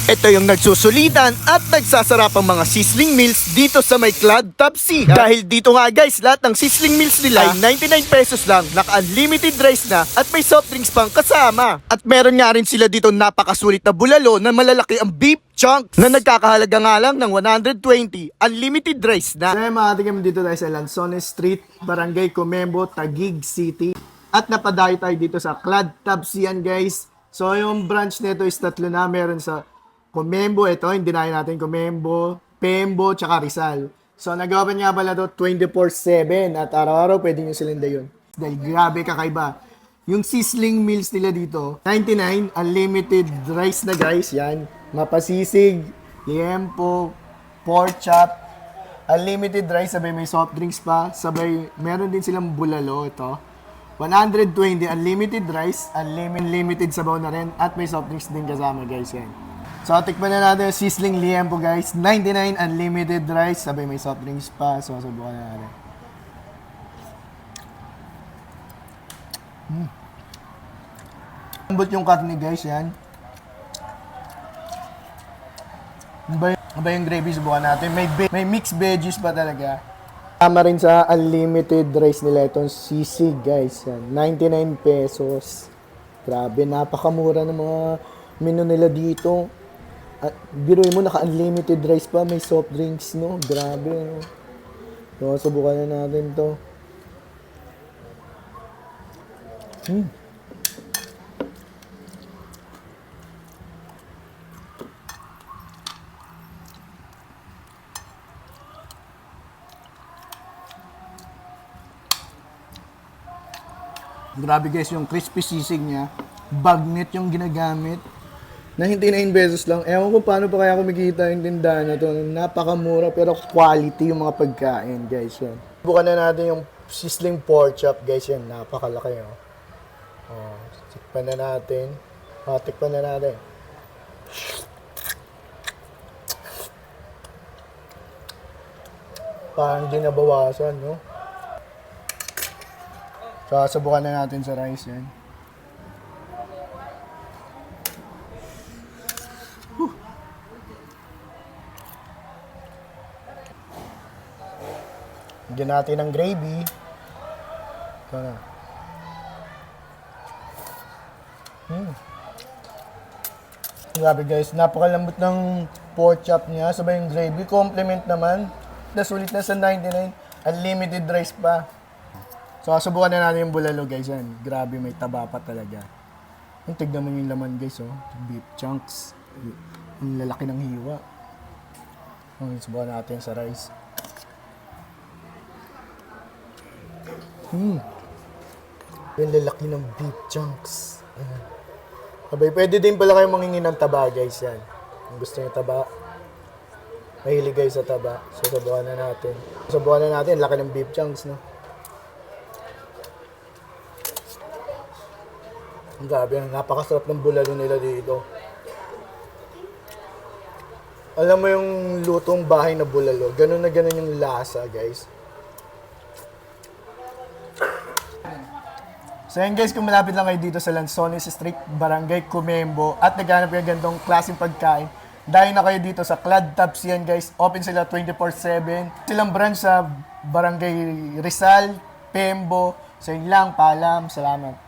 Ito yung nagsusulitan at nagsasarapang mga sizzling meals dito sa may Club Top C. Dahil dito nga guys, lahat ng sizzling meals nila ay 99 pesos lang, naka-unlimited rice na at may soft drinks pang kasama. At meron nga rin sila dito napakasulit na bulalo na malalaki ang beef chunks na nagkakahalaga nga lang ng 120, unlimited rice na. So mga tingin dito tayo sa Lanzones Street, Barangay Comembo, Taguig City. At napadayo tayo dito sa Club Top C yan guys. So yung branch nito is tatlo na, meron sa Comembo, ito, hindi na natin Comembo, Pembo, tsaka Rizal. So, nag-open nga pala to 24/7 at araw-araw pwede nyo silinda yun. Dahil grabe kakaiba. Yung sizzling meals nila dito, 99, unlimited rice na guys, yan. Mapasisig, liempo, pork chop, unlimited rice, sabay may soft drinks pa, sabay meron din silang bulalo, ito. 120, unlimited rice, unlimited sabaw na rin, at may soft drinks din kasama guys, yan. So, tikman na natin yung sizzling liempo guys. 99 unlimited rice. Sabay may soft drinks pa. So, subukan na natin. Lambot yung karne guys, yan. Ano ba yung gravy? Subukan natin. May mixed veggies pa talaga. Tama rin sa unlimited rice nila itong sisig guys. Yan. 99 pesos. Grabe, napakamura ng mga menu nila dito. At biruin mo, naka-unlimited rice pa, may soft drinks, no? Grabe, no? So, subukan na natin to. Grabe guys, yung crispy sisig niya. Bagnet yung ginagamit. 99 pesos lang. Ewan ko paano pa kaya kumikita yung tindahan na to. Napakamura pero quality yung mga pagkain guys yan. Bukan na natin yung sizzling pork chop guys yan. Napakalaki oh. Oh, tikpan na natin. Tikpan na natin. Parang di nabawasan no. So subukan na natin sa rice yan. Bigyan natin ng gravy. Ito na. Grabe guys, napakalambot ng pork chop niya. Sabay yung gravy, complement naman. Nasulit na sa 99, unlimited rice pa. So, subukan na natin yung bulalo guys. Yan. Grabe, may taba pa talaga. Tignan mo yung laman guys, oh. Beef chunks. Ang lalaki ng hiwa. Subukan natin sa rice. Yung lalaki ng beef chunks. Abay, pwede din pala kayo mangingi ng taba guys yan. Kung gusto nyo taba. Mahilig guys sa taba. So, subukan na natin. Subukan na natin, laki ng beef chunks, no? Ang grabe, napakasarap ng bulalo nila dito. Alam mo yung lutong bahay na bulalo, ganun na ganun yung lasa guys. So yan guys, kung malapit lang kayo dito sa Lanzones Street, Barangay Comembo at naghanap kayo gantong klaseng pagkain, dahil na kayo dito sa Club Top C yan guys. Open sila 24/7. Silang branch sa Barangay Rizal, Pembo. So yun lang, paalam, salamat.